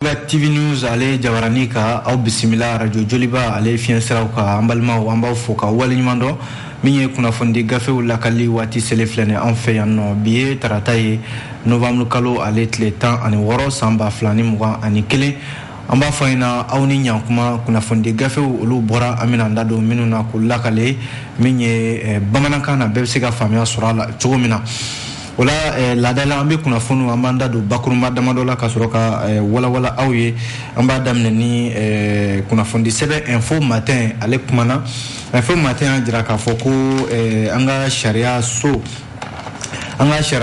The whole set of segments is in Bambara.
TV News ale jawarani ka aw bisimila radio Joliba ale fiɲɛ siraw ka an balimaw an b'aw fo ka waleɲuman dɔn min ye kunnafoni gafew lakali waati sele filɛ ni an fɛ yan nɔ bi ye tarata ye novembre kalo ale tile 16 san 2021 an b'a fɔ ɲɛna aw ni ɲankuma kunnafoni gafew olu bɔra an bɛna an da don minnu na k'u lakale min ye bamanankan na bɛɛ bɛ se ka faamuya sɔrɔ a la cogo min na. Ola laadala an bɛ kunnafoni an b'an da don bakurunba damadɔ la ka sɔrɔ ka walawala aw ye an b'a daminɛ ni kunnafoni sɛbɛn info matin ale kumana info matin y'a jira k'a fɔ ko an ka sariya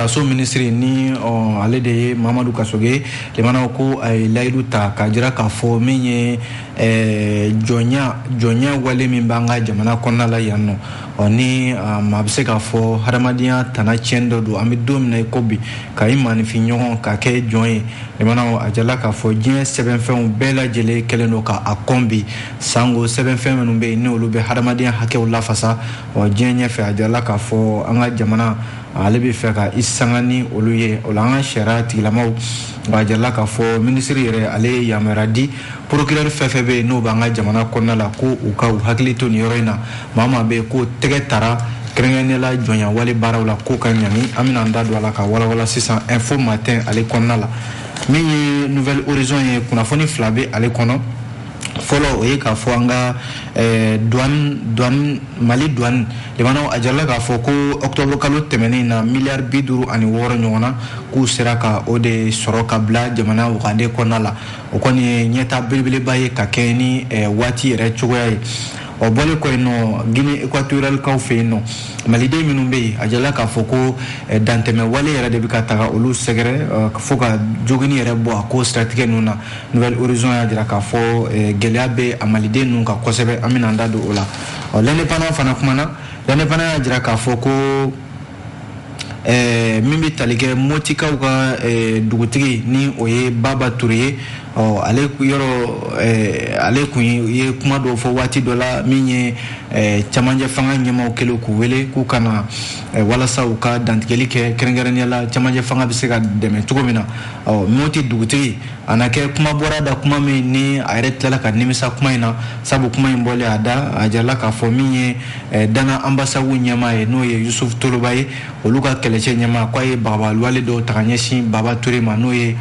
so ministre ni ale de ye Mamadu Kasoge lemanaw ko a ye layidu ta k'a jira k'a fɔ min ye jɔnya wale min b'an ka jamana kɔnɔna la yan nɔ ni maa bɛ se k'a fɔ hadamadenya tana tiɲɛ dɔ don an bɛ don min na i ko bi ka i maanifin ɲɔgɔn ka kɛ jɔn ye lemanaw a jala k'a fɔ diɲɛ sɛbɛnfɛnw bɛɛ lajɛlen kɛlen don k'a kɔn bi sango sɛbɛnfɛn minnu bɛ yen ni olu bɛ hadamadenya hakɛw lafasa diɲɛ ɲɛfɛ a jala k'a fɔ an ka jamana ale bɛ fɛ ka i sanga ni olu ye o la an ka sariya tigilamaw a jala k'a fɔ minisiri yɛrɛ ale ye yamaruya di procureur fɛn fɛn bɛ yen n'o b'an ka jamana kɔnɔna la ko u ka u hakili to nin yɔrɔ in na maa bɛ yen ko tɛgɛ tara kɛrɛnkɛrɛnnenya jɔnya wale baaraw la ko ka ɲani an bɛna an da don a la ka walawala sisan info matin ale kɔnɔna la min ye nouvelle horizon ye kunnafoni fila bɛ ale kɔnɔ fɔlɔ o ye k'a fɔ an ka Mali douane lemanaw a jarala k'a fɔ ko octobre kalo tɛmɛnen na miliyari 56 ɲɔgɔn na k'u sera ka o de sɔrɔ ka bila jamana wagande kɔnɔna la o kɔni ye ɲɛta belebeleba ye ka kɛ ni waati yɛrɛ cogoya ye o bɔlen kɔ yen nɔ Guinée équatoriale kaw fɛ yen nɔ maliden minnu bɛ yen a jarala k'a fɔ ko dantɛmɛ wale yɛrɛ de bɛ ka taga olu sɛgɛrɛ fo ka jogini yɛrɛ bɔ a ko siratigɛ ninnu na nouvelle horizon y'a jira k'a fɔ gɛlɛya bɛ a maliden ninnu kan kosɛbɛ an bɛna an da don o la l'indépendant fana kumana l'indépendant y'a jira k'a fɔ ko min bɛ tali kɛ motikaw ka dugutigi ni o ye Baba Ture ye ale kun ye kuma dɔw fɔ waati dɔ la min ye cɛmancɛ fanga ɲɛmaaw kɛlen k'u wele k'u kana walasa u ka dantigɛli kɛ kɛrɛnkɛrɛnnenya la cɛmancɛ fanga bɛ se ka dɛmɛ cogo min na Moti dugutigi a na kɛ kuma bɔra da kuma min ni a yɛrɛ tilala ka nimisa kuma in na sabu kuma in bɔlen a da a jarala k'a fɔ min ye Dana ambasawu ɲɛmaa ye n'o ye Yusuf Toloba ye olu ka kɛlɛcɛ ɲɛmaa k'a ye bagabaluwale dɔw ta ka ɲɛsin Baba Ture ma n'o ye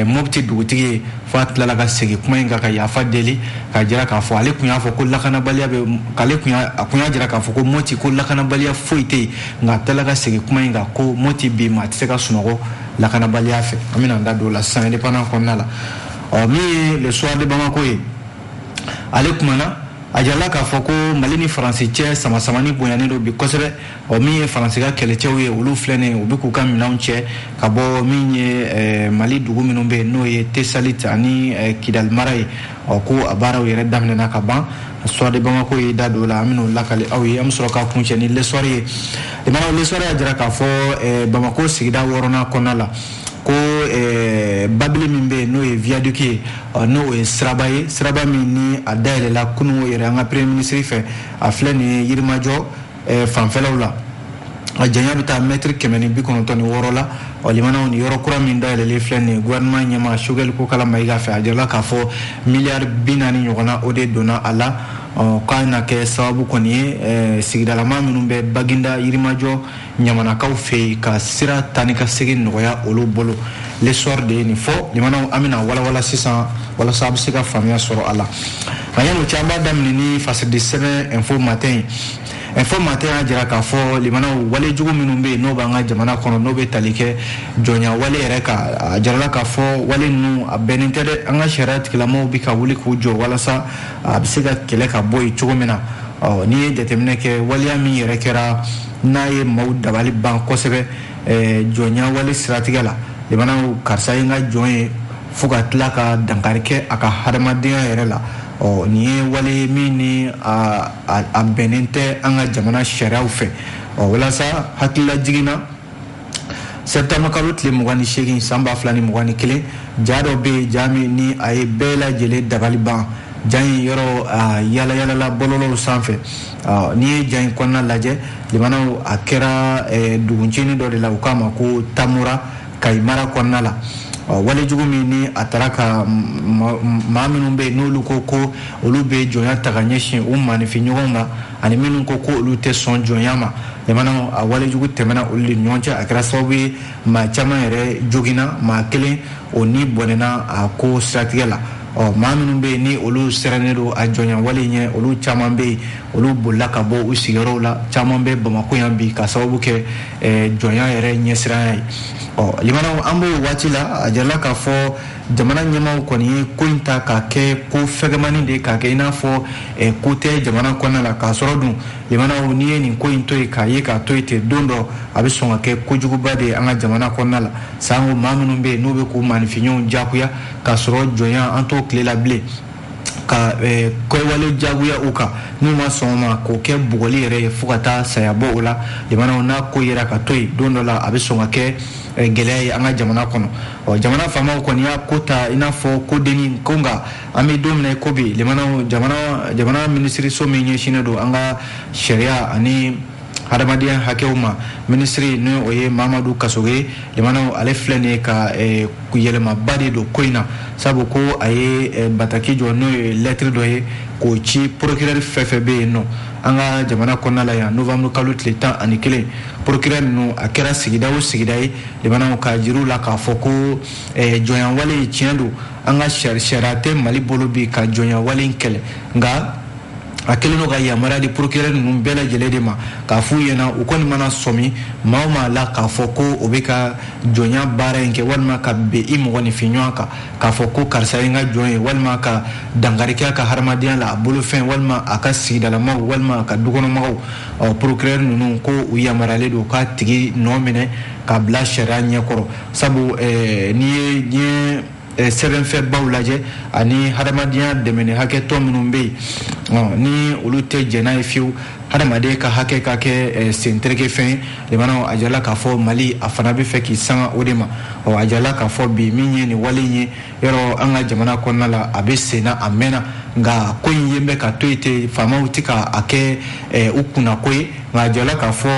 Mopti dugutigi ye f'a tilala ka segin kuma in kan ka yafa deli ka jira k'a fɔ ale kun y'a fɔ ko lakanabaliya bɛ k'ale kun y'a jira k'a fɔ ko Moti ko lakanabaliya foyi tɛ yen nka a tilala ka segin kuma in kan ko Moti bi ma a tɛ se ka sunɔgɔ lakanabaliya fɛ an bɛna an da don o la sisan indépendant kɔnɔna la min ye le soir de Bamako ye ale kumana a jarala k'a fɔ ko Mali ni Faransi cɛ sama-samani bonyanen don bi kosɛbɛ min ye Faransi ka kɛlɛcɛw ye olu filɛnen u bɛ k'u ka minɛnw cɛ ka bɔ min ye Mali dugu minnu bɛ yen n'o ye Tesalit ani Kidal mara ye ko a baaraw yɛrɛ daminɛna ka ban soir de Bamako ye da don o la an bɛn'o lakale aw ye an bɛ sɔrɔ ka kuncɛ ni l'histoire ye l'histoire y'a jira k'a fɔ Bamako sigida 6nan kɔnɔna la ko babili min bɛ yen n'o ye viaduc ye n'o ye siraba ye siraba min ni a dayɛlɛla kunun yɛrɛ an ka premier ministre fɛ a filɛ nin ye Yirimajɔ fanfɛlaw la a janya bɛ taa mètre 196 la limanaw ni yɔrɔ kura min dayɛlɛlen filɛ nin ye gouvernement ɲɛmaa Choguel Kokala Mayiga fɛ a jarala k'a fɔ miliyari 40 ɲɔgɔnna o de donna a la k'a na kɛ sababu kɔni ye sigidalama minnu bɛ Baginda Yirimajɔ ɲamanakaw fɛ yen ka sira taa ni ka segin nɔgɔya olu bolo l'histoire de ye nin fɔ limanaw an bɛna walawala sisan walasa a bɛ se ka faamuya sɔrɔ a la nka yanni o cɛ an b'a daminɛ ni fasidi sɛbɛn info matin info matin y'a jira k'a fɔ limanaw wale jugu minnu bɛ yen n'o b'an ka jamana kɔnɔ n'o bɛ tali kɛ jɔnya wale yɛrɛ kan a jarala k'a fɔ wale ninnu a bɛnnen tɛ dɛ an ka sariya tigilamaw bɛ ka wuli k'u jɔ walasa a bɛ se ka kɛlɛ ka bɔ yen cogo min na n'i ye jateminɛ kɛ waleya min yɛrɛ kɛra n'a ye maaw dabali ban kosɛbɛ jɔnya wale siratigɛ la limanaw karisa ye n ka jɔn ye fo ka tila ka dankari kɛ a ka hadamadenya yɛrɛ la nin ye wale min ni a bɛnnen tɛ an ka jamana sariyaw fɛ walasa hakilila jiginna septembre kalo tile 28 san 2021 ja dɔ bɛ yen ja min ni a ye bɛɛ lajɛlen dabali ban ja in yɔrɔ yalayalala bɔlɔlɔw sanfɛ n'i ye ja in kɔnɔna lajɛ limanaw a kɛra duguncinin dɔ de la u k'a ma ko Tamura Kayimara kɔnɔna la wale jugu min ni a tara ka maa minnu bɛ yen n'olu ko ko olu bɛ jɔnya ta ka ɲɛsin u maanifinɲɔgɔnw ma ani minnu ko ko olu tɛ sɔn jɔnya ma lemana a wale jugu tɛmɛna olu de ɲɔgɔn cɛ a kɛra sababu ye maa caman yɛrɛ joginna maa kelen o ni bɔnɛna a ko siratigɛ la maa minnu bɛ yen ni olu sirannen don a jɔnya wale ɲɛ olu caman bɛ yen olu bolila ka bɔ u sigiyɔrɔw la caman bɛ Bamako yan bi ka sababu kɛ jɔnya yɛrɛ ɲɛsiranya ye limanaw an b'o waati la a jarala k'a fɔ jamana ɲɛmaaw kɔni ye ko in ta k'a kɛ ko fɛgɛmani de k'a kɛ i n'a fɔ ko tɛ jamana kɔnɔna la k'a sɔrɔ dun limanaw n'i ye nin ko in to yen k'a ye k'a to yen ten don dɔ a bɛ sɔn ka kɛ kojuguba de ye an ka jamana kɔnɔna la sanko maa minnu bɛ yen n'u bɛ k'u maanifinɲɔgɔnw diyagoya k'a sɔrɔ jɔnya an t'o tile la bilen ka kɔwale jagoya u kan n'u ma sɔn ma k'o kɛ bugɔli yɛrɛ ye fo ka taa saya bɔ o la limanaw n'a ko yera ka to yen don dɔ la a bɛ sɔn ka kɛ gɛlɛya ye an ka jamana kɔnɔ jamana faamaw kɔni y'a ko ta i n'a fɔ ko denni ko nka an bɛ don min na ko bi limanaw jamana minisiriso min ɲɛsinnen don an ka sariya ani hadamadenya hakɛw ma minisiri ni o ye Mamadu Kasoge limanaw ale filɛ nin ye ka yɛlɛmaba de don ko in na sabu ko a ye bataki jɔ n'o ye lɛtiri dɔ ye k'o ci procureur fɛn fɛn bɛ yen nɔ an ka jamana kɔnɔna la yan novembre kalo tile 11 procureur ninnu a kɛra sigida o sigida ye limanaw ka jiriw la k'a fɔ ko jɔnyawale ye tiɲɛ don an ka sariya tɛ Mali bolo bi ka jɔnyawale in kɛlɛ nka a kelen don ka yamaruya di procureur ninnu bɛɛ lajɛlen de ma k'a f'u ɲɛna u kɔni mana sɔmi maa o maa la k'a fɔ ko o bɛ ka jɔnya baara in kɛ walima ka bɛn i mɔgɔninfin ɲɔgɔn kan k'a fɔ ko karisa ye n ka jɔn ye walima ka dankari kɛ a ka hadamadenya la a bolofɛn walima a ka sigidalamaw walima a ka dukɔnɔmɔgɔw procureur ninnu ko u yamaruyalen don k'a tigi nɔ minɛ k'a bila sariya ɲɛkɔrɔ sabu n'i ye sɛbɛnfɛnbaw lajɛ ani hadamadenya dɛmɛni hakɛtɔ minnu bɛ yen ni olu tɛ jɛn n'a ye fiyewu hadamaden ka hakɛ ka kɛ sentereke fɛn ye limanaw a jarala k'a fɔ Mali a fana bɛ fɛ k'i sanga o de ma a jarala k'a fɔ bi min ye nin wale in ye yɔrɔ an ka jamana kɔnɔna la a bɛ senna a mɛnna nka ko in ye bɛ ka to yen ten faamaw tɛ k'a kɛ u kunna ko ye nka a jarala k'a fɔ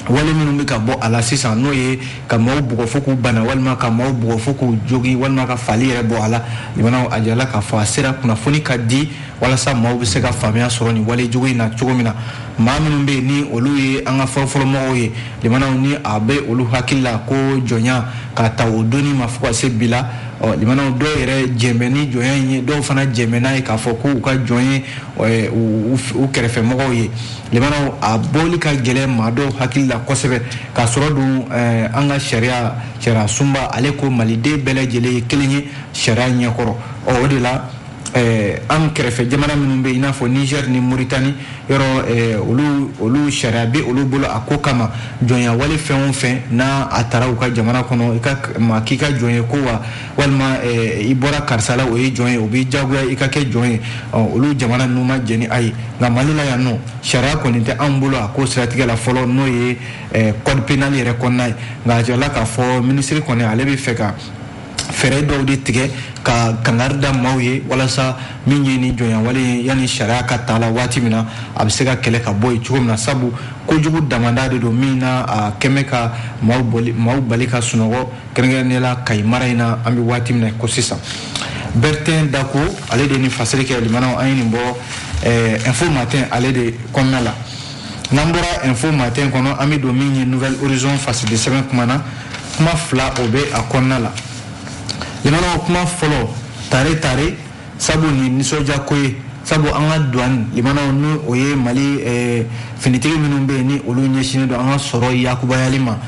wale minnu bɛ ka bɔ a la sisan n'o ye ka maaw bugɔ fo k'u bana walima ka maaw bugɔ fo k'u jogi walima ka fali yɛrɛ bɔ a la limanaw a jarala k'a fɔ a sera kunnafoni ka di walasa maaw bɛ se ka faamuya sɔrɔ nin wale jugu in na cogo min na maa minnu bɛ yen ni olu ye an ka fɔlɔfɔlɔmɔgɔw ye limanaw ni a bɛ olu hakili la ko jɔnya k'a ta o donni ma fo ka se bi la limanaw dɔw yɛrɛ jɛnbɛ ni jɔnya in ye dɔw fana jɛnbɛ n'a ye k'a fɔ ko u ka jɔn ye u kɛrɛfɛmɔgɔw ye limanaw a bɔli ka gɛlɛn maa dɔw hakili la kosɛbɛ k'a sɔrɔ dun an ka sariya sunba ale ko maliden bɛɛ lajɛlen ye kelen ye sariya ɲɛkɔrɔ o de la an kɛrɛfɛ jamana minnu bɛ i n'a fɔ Niger ni Mauritanie yɔrɔ olu sariya bɛ olu bolo a ko kama jɔnya wale fɛn o fɛn n'a a taara u ka jamana kɔnɔ i ka maa k'i ka jɔn ye ko wa walima i bɔra karisa la o ye jɔn ye o b'i jagoya i ka kɛ jɔn ye olu jamana ninnu ma jɛn ni a ye nka Mali la yan nɔ sariya kɔni tɛ anw bolo a ko siratigɛ la fɔlɔ n'o ye code pénal yɛrɛ kɔnɔna ye nka a jirala k'a fɔ minisiri kɔni ale bɛ fɛ ka fɛɛrɛ dɔw de tigɛ ka kangari da maaw ye walasa min ye ni jɔnyawale ye yanni sariya ka ta la waati min na a bɛ se ka kɛlɛ ka bɔ yen cogo min na sabu kojugu damanda de don min na a kɛmɛ ka maaw bali ka sunɔgɔ kɛrɛnkɛrɛnnenya la Kayi mara in na an bɛ waati min na ko sisan Bertin Dako ale de ni fasiri kɛ limanaw an ye nin bɔ info matin ale de kɔnɔna la n'an bɔra info matin kɔnɔ an bɛ don min ye nouvelle horizon fasidi sɛbɛn kuma na kuma fila o bɛ a kɔnɔna la limanaw kuma fɔlɔ tare sabu ni nisɔndiya ko ye sabu an ka douane limanaw ni o ye Mali finitigi minnu bɛ yen ni olu ɲɛsinnen don an ka sɔrɔ yakubayali ma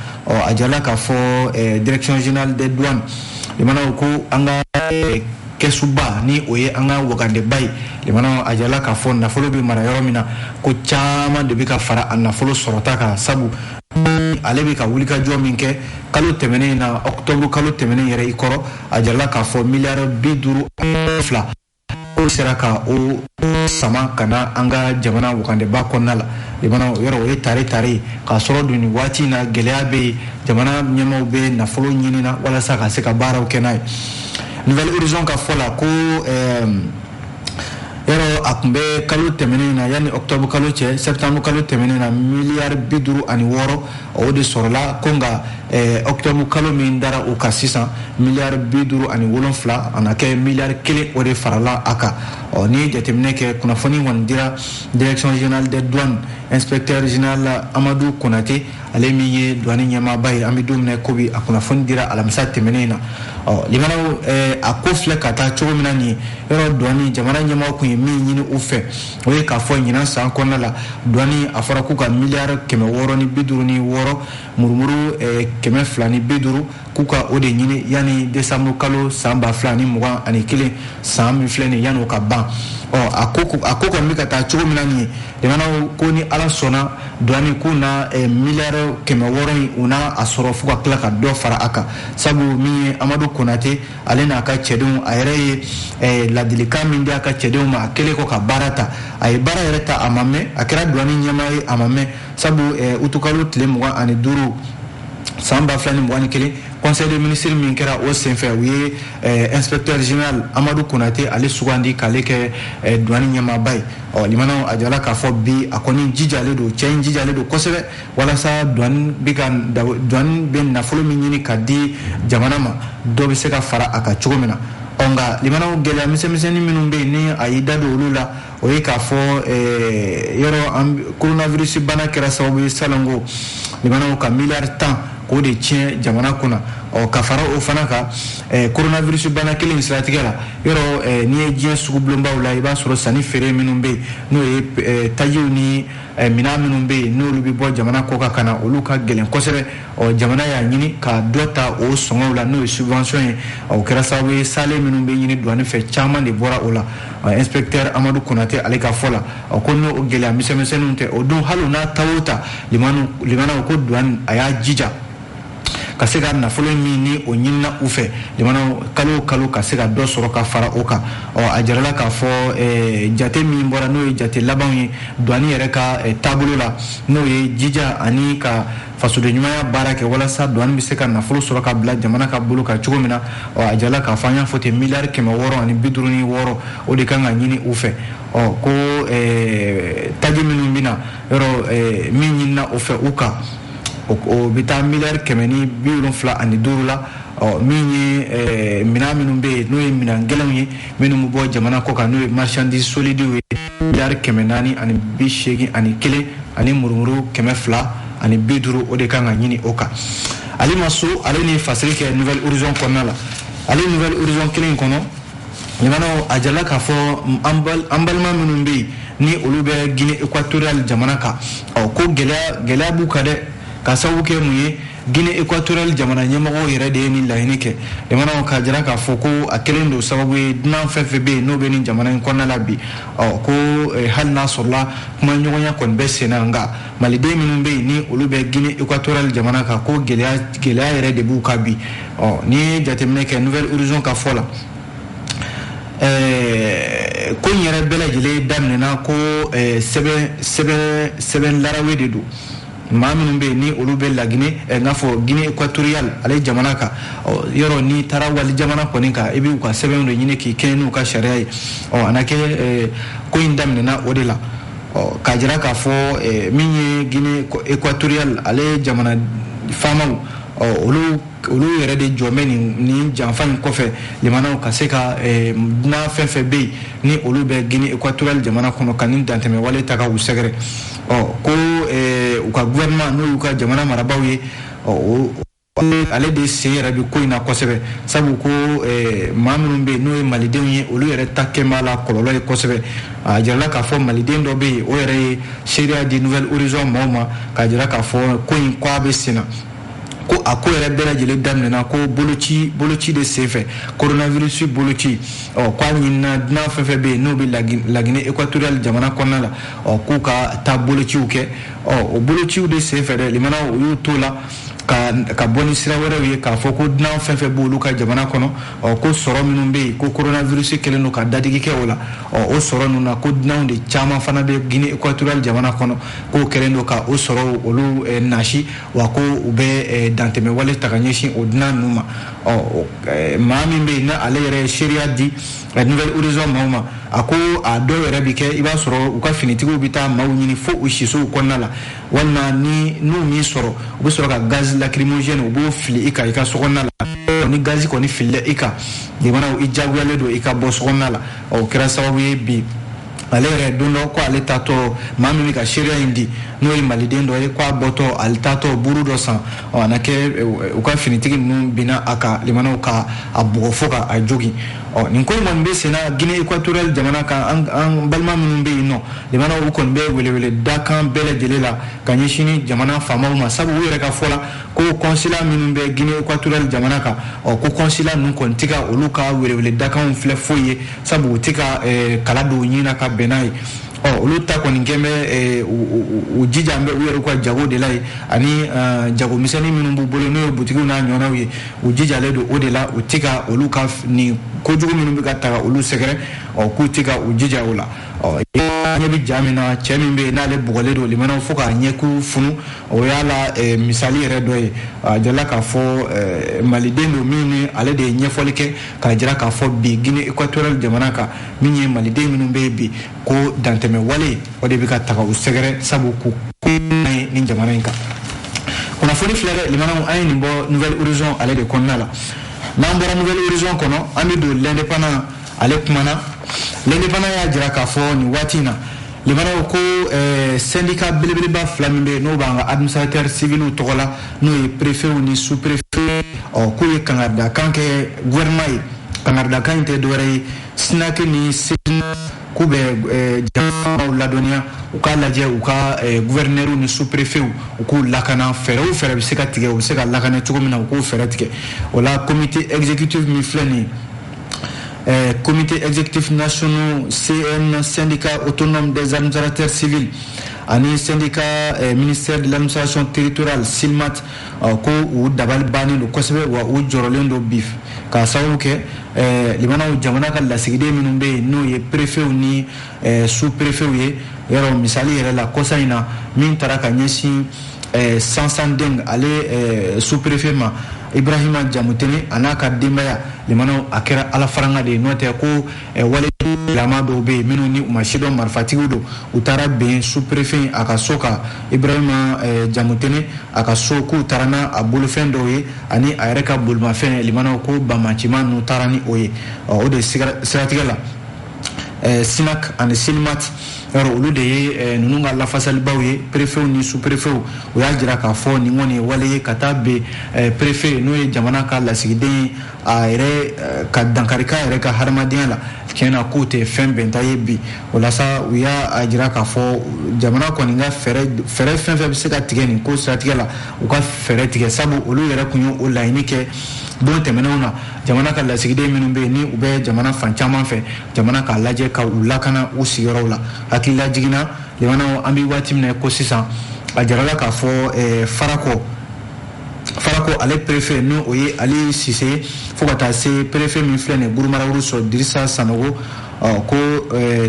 a jarala k'a fɔ direction générale des douanes limanaw ko an ka kɛsuba ni o ye an ka wagandeba ye limanaw a jarala k'a fɔ nafolo bɛ mara yɔrɔ min na ko caman de bɛ ka fara a nafolo sɔrɔta kan sabu ale bɛ ka wulikajɔ min kɛ kalo tɛmɛnen na octobre kalo tɛmɛnen yɛrɛ i kɔrɔ a jarala k'a fɔ miliyari 52 o sera ka o sama ka na an ka jamana wagandeba kɔnɔna la limanaw yɔrɔ o ye tare k'a sɔrɔ dun nin waati in na gɛlɛya bɛ yen jamana ɲɛmaaw bɛ nafolo ɲini na walasa ka se ka baaraw kɛ n'a ye nouvelle horizon ka fɔ la ko yɔrɔ a tun bɛ kalo tɛmɛnen na yanni octobre kalo cɛ septembre kalo tɛmɛnen na miliyari 56 o de sɔrɔla ko nka octobre kalo min dara o kan sisan miliyari 57 a na kɛ miliyari 1 o de farala a kan ni jateminɛ kɛ kunnafoni kɔni dira direction générale des douanes inspecteur général Amadou Konate ale min ye douane ɲɛmaaba ye an bɛ don min na ko bi a kunnafoni dira alamisa tɛmɛnen na limanaw a ko filɛ ka taa cogo min na nin yɔrɔ douane jamana ɲɛmaaw kun ye min ɲini u fɛ o ye k'a fɔ ɲinan san kɔnɔna la douane a fɔra k'u ka miliyari 656 murumuru 250 k'u ka o de ɲini yanni décembre kalo san 2021 san min filɛ nin yanni o ka ban a ko kɔni bɛ ka taa cogo min na nin ye limanaw ko ni ala sɔnna douane k'u na miliyari 600 in u na a sɔrɔ fo ka tila ka dɔ fara a kan sabu min ye Amadou Konate ale n'a ka cɛdenw a yɛrɛ ye ladilikan min di a ka cɛdenw ma a kɛlen kɔ ka baara ta a ye baara yɛrɛ ta a ma mɛn a kɛra douane ɲɛmaa ye a ma mɛn sabu utukalo tile 25 san 2021 conseil des ministres min kɛra o senfɛ u ye inspecteur général Amadou Konate ale sugandi k'ale kɛ douane ɲɛmaaba ye limanaw a jala k'a fɔ bi a kɔni jijalen don cɛ in jijalen don kosɛbɛ walasa douane bɛ nafolo min ɲini ka di jamana ma dɔ bɛ se ka fara a kan cogo min na nka limanaw gɛlɛya misɛnmisɛnnin minnu bɛ yen ni a y'i da don olu la o ye k'a fɔ yɔrɔ coronavirus bana kɛra sababu ye salongo limanaw ka miliyari 10 k'o de tiɲɛ jamana kunna ka fara o fana kan coronavirus bana kelen siratigɛ la yɔrɔ n'i ye diɲɛ sugu bulonbaw la i b'a sɔrɔ sanni feere minnu bɛ yen n'o ye tajiw ni minɛn minnu bɛ yen n'olu bɛ bɔ jamana kɔ kan ka na olu ka gɛlɛn kosɛbɛ jamana y'a ɲini ka dɔ ta o sɔngɔw la n'o ye subvention ye o kɛra sababu ye sale minnu bɛ ɲini douane fɛ caman de bɔra o la inspecteur Amadou Konate ale ka fɔ la ko n'o gɛlɛya misɛnmisɛnninw tɛ o don hali n'a ta o ta limanaw ko douane a y'a jija ka se ka nafolo min ni o ɲinina u fɛ limanaw kalo ka se ka dɔ sɔrɔ ka fara o kan a jarala k'a fɔ jate min bɔra n'o ye jate labanw ye douane yɛrɛ ka taabolo la n'o ye jija ani ka fasoden ɲumanya baara kɛ walasa douane bɛ se ka nafolo sɔrɔ ka bila jamana ka bolo kan cogo min na a jarala k'a fɔ an y'a fɔ ten miliyari 656 o de kan ka ɲini u fɛ ko taji minnu bɛna yɔrɔ min ɲinina o fɛ u kan o bɛ taa miliyari 175 la min ye minɛn minnu bɛ yen n'o ye minɛn gɛlɛnw ye minnu bɛ bɔ jamana kɔ kan n'o ye marchandise solide ye miliyari 481 ani murumuru 250 o de kan ka ɲini o kan ale ma so ale ni fasiri kɛ nouvelle horizon kɔnɔna la ale nouvelle horizon kelen kɔnɔ limanaw a jala k'a fɔ an balima minnu bɛ yen ni olu bɛ Guinée équatoriale jamana kan ko gɛlɛya b'u kan dɛ ka sababu kɛ mun ye Guinée équatoriale jamana ɲɛmɔgɔw yɛrɛ de ye ni laɲini kɛ limanaw ka jira k'a fɔ ko a kelen don sababu ye dunan fɛn fɛn bɛ yen n'o bɛ ni jamana in kɔnɔna la bi ko hali n'a sɔrɔla kuma ɲɔgɔnya kɔni bɛ sen na nka maliden minnu bɛ yen ni olu bɛ Guinée équatoriale jamana kan ko gɛlɛya yɛrɛ de b'u kan bi ni ye jateminɛ kɛ nouvelle horizon ka fɔ la ko in yɛrɛ bɛɛ lajɛlen daminɛna ko sɛbɛn larawe de don maa minnu bɛ yen ni olu bɛ Laginɛ n'a fɔ Guinée équatoriale ale jamana kan yɔrɔ ni taara wali jamana kɔni kan i bɛ u ka sɛbɛnw de ɲini k'i kɛ n'u ka sariya ye a na kɛ ko in daminɛna o de la k'a jira k'a fɔ min ye Guinée équatoriale ale jamana faamaw olu yɛrɛ de jɔn bɛ nin janfa in kɔfɛ limanaw ka se ka dunan fɛn fɛn bɛ yen ni olu bɛ Guinée équatoriale jamana kɔnɔ ka nin dantɛmɛ wale ta ka u sɛgɛrɛ ko u ka gouvernement n'o y'u ka jamana marabaaw ye ale de sen yɛrɛ bi ko in na kosɛbɛ sabu ko maa minnu bɛ yen n'o ye malidenw ye olu yɛrɛ ta kɛ b'a la kɔlɔlɔ ye kosɛbɛ a jirala k'a fɔ maliden dɔ bɛ yen o yɛrɛ ye seereya di nouvelle horizon maaw ma k'a jira k'a fɔ ko in k'a bɛ sen na ko a ko yɛrɛ bɛɛ lajɛlen daminɛna ko boloci de senfɛ coronavirus boloci k'a ɲinina dunan fɛn fɛn bɛ yen n'o bɛ Laginɛ équatoriale jamana kɔnɔna la k'u ka taa bolociw kɛ o bolociw de senfɛ dɛ limanaw u y'u t'o la ka boni sira wɛrɛw ye k'a fɔ ko dunan fɛn fɛn b'olu ka jamana kɔnɔ ko sɔrɔ minnu bɛ yen ko coronavirus kɛlen don ka dadigi kɛ o la o sɔrɔ ninnu na ko dunanw de caman fana bɛ Guinée équatoriale jamana kɔnɔ k'o kɛlen don ka o sɔrɔ olu nasi wa ko u bɛ dantɛmɛ wale ta ka ɲɛsin o dunan ninnu ma maa min bɛ yen na ale yɛrɛ ye seereya di Nouvelle Horizon maaw ma a ko a dɔw yɛrɛ bi kɛ i b'a sɔrɔ u ka finitigiw bɛ taa maaw ɲini fo u sisow kɔnɔna la walima ni n'u min sɔrɔ u bɛ sɔrɔ ka gaz lacrymogène u b'o fili i kan i ka sokɔnɔna la ni gaz kɔni filila i kan jamanaw i jagoyalen don i ka bɔ sokɔnɔna la o kɛra sababu ye bi ale yɛrɛ don dɔ ko ale tatɔ maa min bɛ ka seereya in di n'o ye maliden dɔ ye ko a bɔtɔ ale tatɔ buru dɔ san a na kɛ u ka finitigi ninnu binna a kan limanaw ka a bugɔ fo ka a jogin nin ko in kɔni bɛ senna Guinée équatoriale jamana kan an balima minnu bɛ yen nɔ limanaw u kɔni bɛ welewele dakan bɛɛ lajɛlen la ka ɲɛsin jamana faamaw ma sabu u yɛrɛ ka fɔ la ko consulat minnu bɛ Guinée équatoriale jamana kan ko consulat ninnu kɔni tɛ ka olu ka welewele dakanw filɛ foyi ye sabu u tɛ ka kala don u ɲin na ka bɛn n'a ye olu ta kɔni kɛn bɛ u jija an bɛ u yɛrɛ ka jago de la ye ani jagomisɛnnin minnu b'u bolo n'o ye butigiw n'a ɲɔgɔnnaw ye u jijalen don o de la u tɛ ka olu ka nin kojugu minnu bɛ ka ta ka olu sɛgɛrɛ k'u tɛ ka u jija o la ɲɛ bɛ ja min na cɛ min bɛ yen n'ale bugɔlen don limanaw fo k'a ɲɛkun funu o y'a la misali yɛrɛ dɔ ye a jala k'a fɔ maliden don min ni ale de ye ɲɛfɔli kɛ k'a jira k'a fɔ bi Guinée équatoriale jamana kan min ye maliden minnu bɛ yen bi ko dantɛmɛ wale o de bɛ ka taga u sɛgɛrɛ sabu ko ye nin jamana in kan kunnafoni filɛ dɛ limanaw an ye nin bɔ Nouvelle Horizon ale de kɔnɔna la n'an bɔra Nouvelle Horizon kɔnɔ an bɛ don l'indépendant ale kumana l'indépendant y'a jira k'a fɔ nin waati in na limanaw ko syndicat belebeleba fila min bɛ yen n'o b'an ka administrateur civil tɔgɔ la n'o ye préfet ni sous préfet k'u ye kangaridakan kɛ gouvernement ye kangaridakan in tɛ dɔwɛrɛ ye SNAC ni SEDIN k'u bɛ jamanaw ladɔnniya u k'a lajɛ u ka gouverneur ni sous préfet u k'u lakana fɛɛrɛ o fɛɛrɛ bɛ se ka tigɛ u bɛ se ka lakana cogo min na u k'u fɛɛrɛ tigɛ o la comité exécutif min filɛ nin ye comité exécutif national CN syndicat autonome des administrateurs civils ani syndicat ministère de l'administration territoriale SILMAT ko u dabali bannen don kosɛbɛ wa u jɔrɔlen don bi k'a sababu kɛ limanaw jamana ka lasigiden minnu bɛ yen n'o ye préfet ni sous préfet ye yɔrɔ misali yɛrɛ la kɔsa in na min taara ka ɲɛsin Sansan Deng ale sous préfet ma Ibrahima Jamutene a n'a ka denbaya limanaw a kɛra ala faranga de ye n'o tɛ ko wale bilama dɔw bɛ yen minnu ni u ma sidɔn marifatigiw don u taara bɛn sous préfet a ka so kan Ibrahima Jamutene a ka so k'u taara n'a a bolofɛn dɔw ye ani a yɛrɛ ka bolimafɛn limanaw ko bamaciman ninnu taara ni o ye o de siratigɛ la SINAC ani SILMAT yɔrɔ olu de ye ninnu ka lafasalibaw ye préfet ni sous préfet u y'a jira k'a fɔ nin kɔni ye wale ye ka taa bɛn préfet n'o ye jamana ka lasigiden ye a yɛrɛ ka dankari k'a yɛrɛ ka hadamadenya la tiɲɛ na k'o tɛ fɛn bɛnta ye bi o la sa u y'a jira k'a fɔ jamana kɔni ka fɛɛrɛ fɛn fɛn bɛ se ka tigɛ nin ko siratigɛ la u ka fɛɛrɛ tigɛ sabu olu yɛrɛ kun ye o laɲini kɛ don tɛmɛnenw na jamana ka lasigiden minnu bɛ yen ni u bɛ jamana fan caman fɛ jamana k'a lajɛ ka u lakana u sigiyɔrɔw la hakilila jiginna limanaw an bɛ waati min na ko sisan a jarala k'a fɔ Farakɔ ale préfet n'o o ye Ali Sise fo ka taa se préfet min filɛ nin ye Gurumarawu sɔrɔ Dirisa Sanogo ko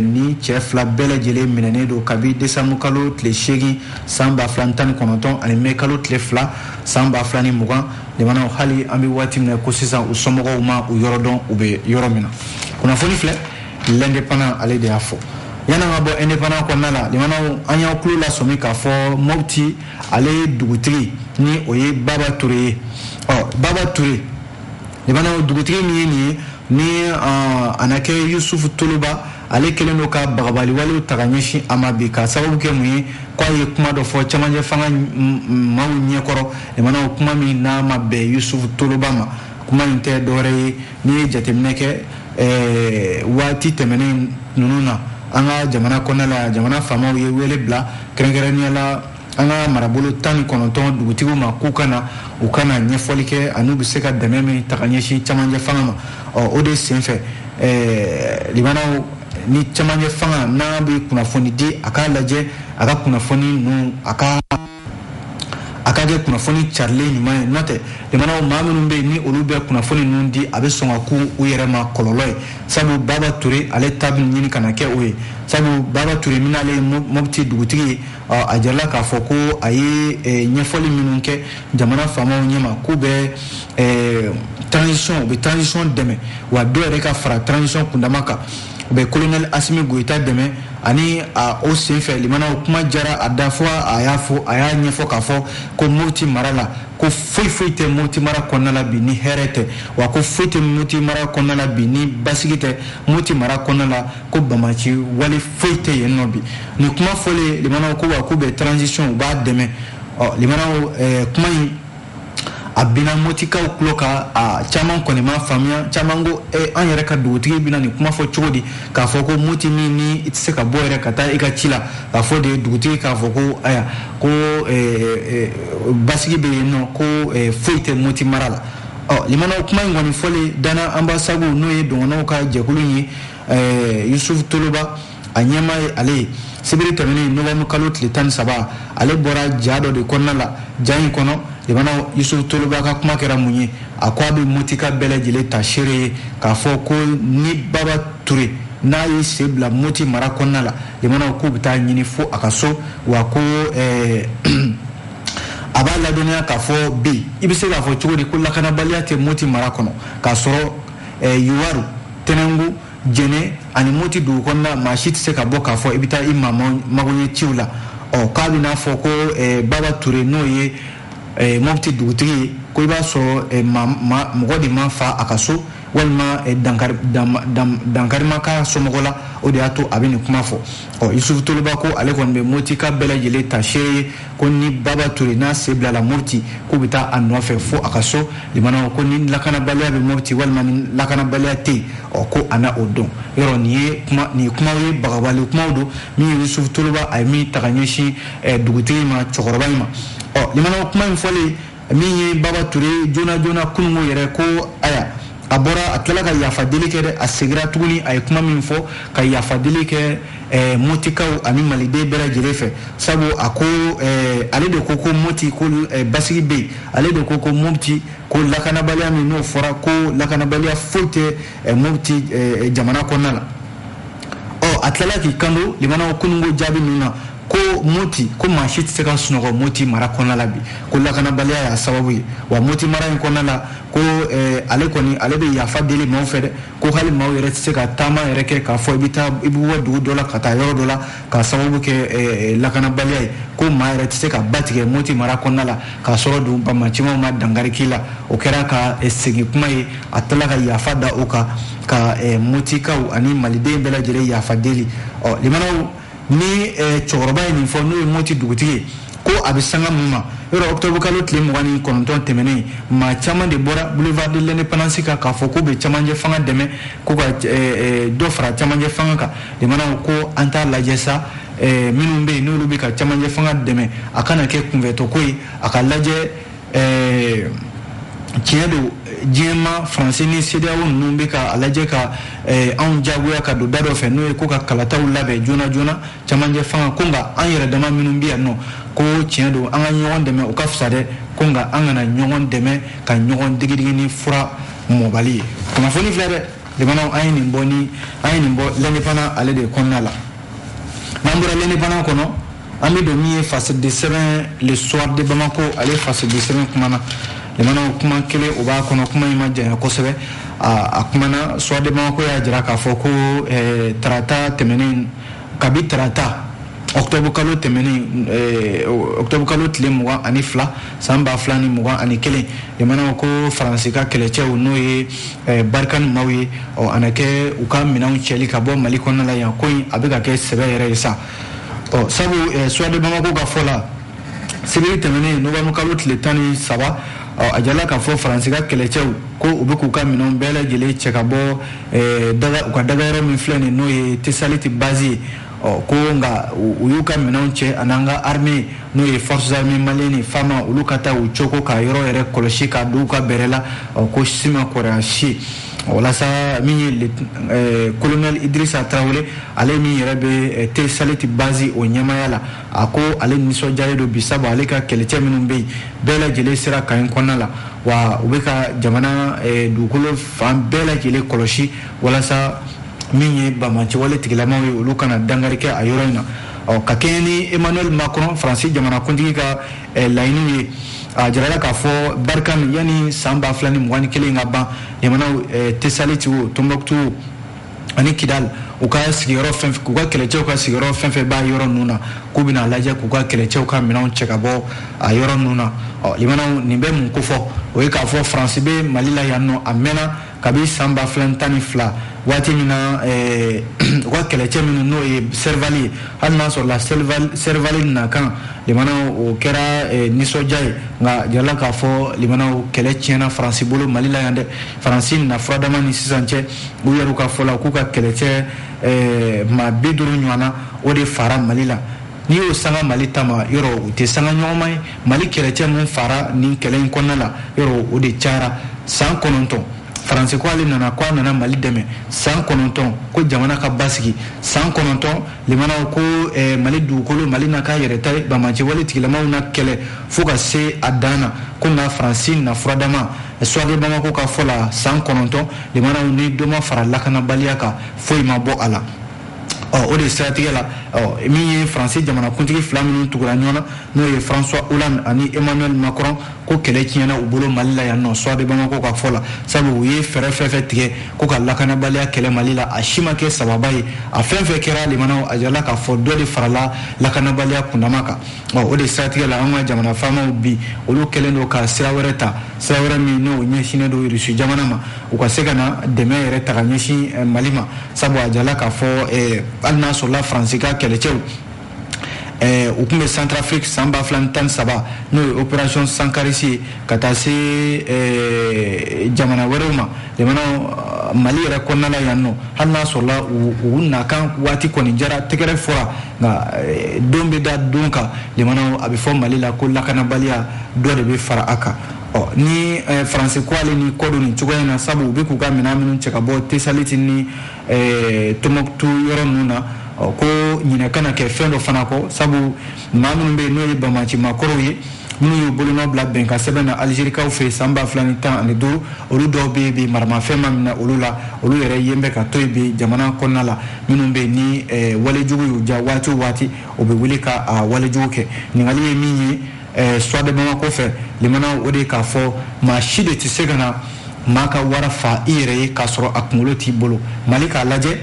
ni cɛ fila bɛɛ lajɛlen minɛnen don kabi décembre kalo tile 8 san 2019 ani mai kalo tile 2 san 2020 limanaw hali an bɛ waati min na ko sisan u somɔgɔw ma u yɔrɔ dɔn u bɛ yɔrɔ min na kunnafoni filɛ l'indépendant ale de y'a fɔ yan'an ka bɔ indépendant kɔnɔna la limanaw an y'aw tulo lasɔmi k'a fɔ Mopti ale dugutigi ni o ye Baba Touré ye Baba Touré limanaw dugutigi min ye nin ye ni a na kɛ Yusufu Toloba ale kɛlen don ka bagabali walew ta ka ɲɛsin a ma bi k'a sababu kɛ mun ye k'a ye kuma dɔ fɔ cɛmancɛ fanga maaw ɲɛkɔrɔ limanaw kuma min n'a ma bɛn Yusufu Toloba ma kuma in tɛ dɔwɛrɛ ye n'i ye jateminɛ kɛ waati tɛmɛnen ninnu na an ka jamana kɔnɔna la jamana faamaw ye wele bila kɛrɛnkɛrɛnnenya la an ka marabolo 19 dugutigiw ma k'u kana u kana ɲɛfɔli kɛ ani u bɛ se ka dɛmɛ min ta ka ɲɛsin cɛmancɛ fanga ma o de senfɛ limanaw ni cɛmancɛ fanga n'a bɛ kunnafoni di a k'a lajɛ a ka kunnafoni ninnu a akage kunnafoni charle ɲuman ye n'o tɛ limanaw maa minnu bɛ yen ni olu bɛ kunnafoni ninnu di a bɛ sɔn ka ku u yɛrɛ ma kɔlɔlɔ ye sabu Baba Ture ale ta bɛ ɲini kana kɛ o ye sabu Baba Ture min ale ye Mopti dugutigi ye a jarala k'a fɔ ko a ye ɲɛfɔli minnu kɛ jamana faamaw ɲɛma k'u bɛ transition u bɛ transition dɛmɛ wa dɔw yɛrɛ ka fara transition kundama kan u bɛ colonel Asimi Goyita dɛmɛ ani o senfɛ limanaw kuma jara a da fɔ a y'a ɲɛfɔ k'a fɔ ko Mopti mara la ko foyi tɛ Mopti mara kɔnɔna la bi ni hɛrɛ tɛ wa ko foyi tɛ Mopti mara kɔnɔna la bi ni basigi tɛ Mopti mara kɔnɔna la ko bamaci wale foyi tɛ yen nɔ bi ni kuma fɔlen limanaw ko wa k'u bɛ transition u b'a dɛmɛ limanaw kuma in a bina Moptikaw tulo kan a caman kɔni ma faamuya caman ko an yɛrɛ ka dugutigi bina nin kuma fɔ cogo di k'a fɔ ko Mopti min ni i tɛ se ka bɔ yɛrɛ ka taa i ka ci la k'a fɔ de dugutigi k'a fɔ ko aya ko basigi bɛ yen nɔ ko foyi tɛ Mopti mara la limanaw kuma in kɔni fɔlen Dana Ambasagu n'o ye dɔgɔnɔw ka jɛkulu ye Yusuf Toloba a ɲɛma ye ale ye sibiri tɛmɛnen novembre kalo tile 13 ale bɔra ja dɔ de kɔnɔna la ja in kɔnɔ limanaw Yusuf Toloba ka kuma kɛra mun ye a ko a bɛ Moptika bɛɛ lajɛlen ta seere ye k'a fɔ ko ni Baba Ture n'a ye sen bila Mopti mara kɔnɔna la limanaw k'u bɛ taa ɲini fo a ka so wa ko a b'a ladɔnniya k'a fɔ bi i bɛ se k'a fɔ cogo di ko lakanabaliya tɛ Mopti mara kɔnɔ k'a sɔrɔ Yuwaru Tɛnɛngu Jɛnɛ ani Mopti dugu kɔnɔna maa si tɛ se ka bɔ k'a fɔ i bɛ taa i mago ɲɛ ciw la k'a bɛ n'a fɔ ko Baba Ture n'o ye Mopti dugutigi ye ko i b'a sɔrɔ mɔgɔ de ma fa a ka so walima dankarima ka somɔgɔ la o de y'a to a bɛ nin kuma fɔ Yusuf Toloba ko ale kɔni bɛ Moptika bɛɛ lajɛlen ta seere ye ko ni Baba Ture n'a sen bilala Mopti k'u bɛ taa a nɔfɛ fo a ka so limanaw ko ni lakanabaliya bɛ Mopti walima ni lakanabaliya tɛ yen ko a na o dɔn yɔrɔ nin ye kumaw ye bagabali kumaw don min ye Yusuf Toloba a ye min ta ka ɲɛsin dugutigi ma cɛkɔrɔba in ma limanaw kuma in fɔlen min ye Baba Ture joona kunungo yɛrɛ ko aya a bɔra a tilala ka yafa deli kɛ dɛ a segira tuguni a ye kuma min fɔ ka yafa deli kɛ Moptikaw ani maliden bɛɛ lajɛlen fɛ sabu a ko ale de ko Mopti ko basigi bɛ yen ale de ko Mopti ko lakanabaliya min n'o fɔra ko lakanabaliya foyi tɛ Mopti jamana kɔnɔna la a tilala k'i kanto limanaw kunungo jaabi ninnu na ko Mopti ko maa si tɛ se ka sunɔgɔ Mopti mara kɔnɔna la bi ko lakanabaliya y'a sababu ye wa Mopti mara in kɔnɔna la ko ale bɛ yafa deli maaw fɛ dɛ ko hali maaw yɛrɛ tɛ se ka taama yɛrɛ kɛ k'a fɔ i bɛ bɔ dugu dɔ la ka taa yɔrɔ dɔ la k'a sababu kɛ lakanabaliya ye ko maa yɛrɛ tɛ se ka ba tigɛ Mopti mara kɔnɔna la k'a sɔrɔ dun bamacimaw ma dankari k'i la o kɛra ka segin kuma ye a tilala ka yafa da o kan ka Moptikaw ani maliden bɛɛ lajɛlen yafa deli limanaw ni cɛkɔrɔba ye nin fɔ n'o ye Mopti dugutigi ye ko a bɛ sanga mun ma yɔrɔ octobre kalo tile 29 tɛmɛnen maa caman de bɔra boulevard de l'indépendance kan k'a fɔ k'u bɛ cɛmancɛ fanga dɛmɛ ko ka dɔ fara cɛmancɛ fanga kan limanaw ko an t'a lajɛ sa minnu bɛ yen n'olu bɛ ka cɛmancɛ fanga dɛmɛ a kana kɛ kunfɛtɔ ko ye a ka lajɛ tiɲɛ don diɲɛma Faransi ni CEDEAO ninnu bɛ ka a lajɛ ka anw jagoya ka don da dɔ fɛ n'o ye ko ka kalataw labɛn joona cɛmancɛ fanga ko nka an yɛrɛ dama minnu bɛ yan nɔ ko tiɲɛ don an ka ɲɔgɔn dɛmɛ o ka fisa dɛ ko nka an kana ɲɔgɔn dɛmɛ ka ɲɔgɔn digidigi ni fura mɔbali ye kunnafoni filɛ dɛ limanaw an ye nin bɔ l'indépendant ale de kɔnɔna la n'an bɔra l'indépendant kɔnɔ an bɛ don min ye face de sɛbɛn le soir de Bamako ale face de sɛbɛn kuma na limanaw kuma kelen o b'a kɔnɔ kuma in ma janya kosɛbɛ a kumana soir de Bamako y'a jira k'a fɔ ko tarata tɛmɛnen kabi tarata octobre kalo tɛmɛnen octobre kalo tile 22 san 2021 limanaw ko Faransi ka kɛlɛcɛw n'o ye Barikani maaw ye a na kɛ u ka minɛnw cɛli ka bɔ Mali kɔnɔna la yan ko in a bɛ ka kɛ sɛbɛ yɛrɛ ye sa sabu soir de Bamako ka fɔ la sibiri tɛmɛnen novembre kalo tile 13 a jala k'a fɔ Faransi ka kɛlɛcɛw ko u bɛ k'u ka minɛnw bɛɛ lajɛlen cɛ ka bɔ u ka daga yɔrɔ min filɛ nin n'o ye Tesalite base ye ko nka u y'u ka minɛnw cɛ an'an ka armée n'o ye forces armées maliennes ni fama olu ka taa u cogo ka yɔrɔ yɛrɛ kɔlɔsi ka don u ka bɛrɛ la ko si ma kɔrɔya si wala sa min le colonel Idrissa Traoré ale min yɛrɛ bɛ te saliti base o ɲɛmaya la a ko ale nisɔnjalen do bisabu ale ka kɛlɛcɛ minnu bɛ yen bɛɛ lajɛlen sera kan in kɔnɔna la wa u bɛ ka jamana dugukolo fan bɛɛ lajɛlen kɔlɔsi walasa min ye bamacɛwale tigilamaw ye olu kana dankari kɛ a yɔrɔ in na ka kɛɲɛ ni Emmanuel Macron Faransi jamanakuntigi ka laɲiniw ye a jarala k'a fɔ Barkhane yani san 2021 ka ban jamanaw Tessaliti o Tombouctou ani Kidal u ka sigiyɔrɔ fɛn k'u ka kɛlɛcɛw ka sigiyɔrɔ fɛn fɛn b'a yɔrɔ ninnu na k'u bɛna lajɛ k'u ka kɛlɛcɛw ka minɛnw cɛ ka bɔ a yɔrɔ ninnu na limanaw nin bɛ mun ko fɔ o ye k'a fɔ Faransi bɛ Mali la yan nɔ a mɛnna kabi san 2012 waati min na u ka kɛlɛcɛ minnu n'o ye Servali ye hali n'a sɔrɔ la Servali nakan limanaw o kɛra nisɔndiya ye nka jarala k'a fɔ limanaw kɛlɛ tiɲɛna Faransi bolo Mali la yan dɛ Faransi na furadama ni sisan cɛ u yɛrɛ ka fɔ la k'u ka kɛlɛcɛ maa 50 ɲɔgɔnna o de fara Mali la n'i y'o sanga Mali tama yɔrɔ u tɛ sanga ɲɔgɔnma ye Mali kɛlɛcɛ mun fara nin kɛlɛ in kɔnɔna la yɔrɔ o de cayara san 9 Faransi ko ale nana ko a nana Mali dɛmɛ san 9 ko jamana ka basigi san 9 limanaw ko Mali dugukolo Mali na ka yɛrɛ ta bamacɛwale tigilamaw na kɛlɛ fo ka se a dan na ko nka Faransi na furadama Suwade Bamako ka fɔ la san 9 limanaw ni dɔ ma fara lakanabaliya kan foyi ma bɔ a la o de siratigɛ la min ye Faransi jamanakuntigi fila minnu tugura ɲɔgɔn na n'o ye François Hollande ani Emmanuel Macron ko kɛlɛ tiɲɛna u bolo Mali la yan nɔ Suwade Bamako ka fɔ la sabu u ye fɛɛrɛ fɛn fɛn tigɛ ko ka lakanabaliya kɛlɛ Mali la a si ma kɛ sababa ye a fɛn fɛn kɛra limanaw a jarala k'a fɔ dɔ de farala lakanabaliya kundama kan o de siratigɛ la an ka jamana faamaw bi olu kɛlen don ka sira wɛrɛ ta sira wɛrɛ min n'o ɲɛsinnen don Rusi jamana ma u ka se ka na dɛmɛ yɛrɛ ta ka ɲɛsin Mali ma sabu a jarala k'a fɔ hali n'a sɔrɔla Faransi ka kɛlɛcɛw u tun bɛ Centrafrique san 2013 n'o ye opération Sankarisi ye ka taa se jamana wɛrɛw ma jamana Mali yɛrɛ kɔnɔna la yan nɔ hali n'a sɔrɔla u nakan waati kɔni jara tɛgɛrɛ fɔra nka don bɛ da don kan jamana a bɛ fɔ Mali la ko lakanabaliya dɔ de bɛ fara a kan ni Faransi ko ale ni kɔdon nin cogoya in na sabu u bɛ k'u ka minɛn minnu cɛ ka bɔ Tessaliti ni Tombouctou yɔrɔ ninnu na ko ɲinɛ kana kɛ fɛn dɔ fana kɔ sabu maa minnu bɛ yen n'o ye bamaci makɔrɔw ye minnu y'u bolonɔ bila bɛnkan sɛbɛn na Algérikaw fɛ san 2015 olu dɔw bɛ yen bi maramafɛn ma minɛ olu la olu yɛrɛ yen bɛ ka to yen bi jamana kɔnɔna la minnu bɛ yen ni walejugu y'u ja waati o waati o bɛ wuli ka walejugu kɛ ɲininkali ye min ye Suwade Bamako fɛ limanaw o de k'a fɔ maa si de tɛ se ka na maa ka wara fa i yɛrɛ ye k'a sɔrɔ a kunkolo t'i bolo Mali k'a lajɛ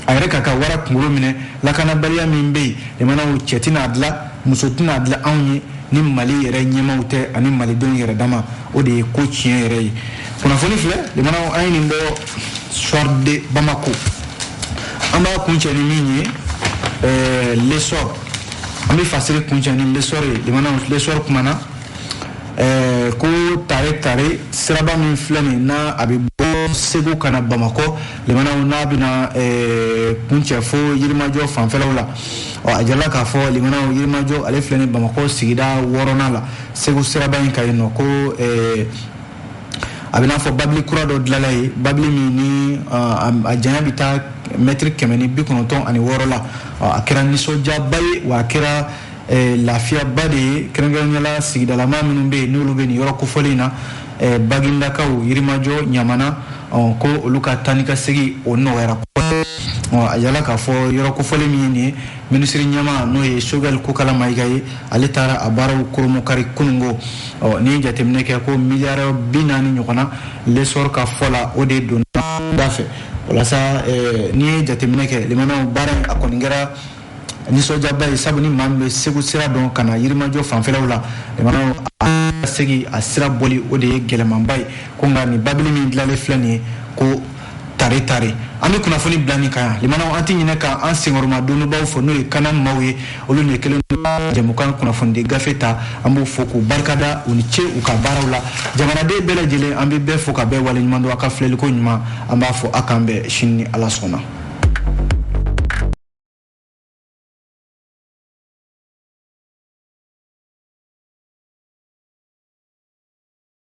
a yɛrɛ ka wara kunkolo minɛ lakanabaliya min bɛ yen limanaw cɛ tɛna dilan muso tɛna dilan anw ye ni Mali yɛrɛ ɲɛmaw tɛ ani malidenw yɛrɛ dama o de ye ko tiɲɛ yɛrɛ ye kunnafoni filɛ limanaw an ye nin bɔ Suwade Bamako an b'a kuncɛ ni min ye l'essor an bɛ fasiri kuncɛ ni l'essor ye limanaw l'essor kumana ko tare siraba min filɛ nin na a bɛ bɔ Segu kana Bamako limanaw n'a bɛna kuncɛ fo Yirimajɔ fanfɛlaw la a jarala k'a fɔ limanaw Yirimajɔ ale filɛ nin Bamako sigida 6nan la Segu siraba in kan yen nɔ ko a bɛ n'a fɔ babili kura dɔ dilanla ye babili min ni a janya bɛ taa mètre 196 la a kɛra nisɔndiyaba ye wa a kɛra lafiyaba de ye kɛrɛnkɛrɛnnenya sigidalama minnu bɛ yen n'olu bɛ nin yɔrɔ kofɔlen in na Bagindakaw Yirimajɔ Ɲamana ko olu ka taa ni ka segin o nɔgɔyara a yala k'a fɔ yɔrɔ kofɔlen min ye nin ye minisiri ɲɛma n'o ye Choguel Kokala Mayiga ye ale taara a baaraw koromokari kunungo ni jateminɛ kɛ ko miliyari 40 ɲɔgɔnna l'essor ka fɔ la o de donna da fɛ walasa ni ye jateminɛ kɛ limanaw baara a kɔni kɛra nisɔndiyaba ye sabu ni maa min bɛ Segu sira dɔn ka na Yirimajɔ fanfɛlaw la limanaw a segi a sira bɔli o de ye gɛlɛmanba ye ko nka nin babili min dilanlen filɛ nin ye ko tare an bɛ kunnafoni bila nin kan yan limanaw an tɛ ɲinɛ ka an senkɔrɔma donbaw fɔ n'o ye Kana maaw ye olu de kelen jamukan kunnafonidi gafe ta an b'u fɔ k'u barikada u ni ce u ka baaraw la jamanaden bɛɛ lajɛlen an bɛ bɛɛ fɔ ka bɛɛ waleɲuman dɔn a ka filɛliko ɲuman an b'a fɔ a k'an bɛn sini ni Ala sɔnna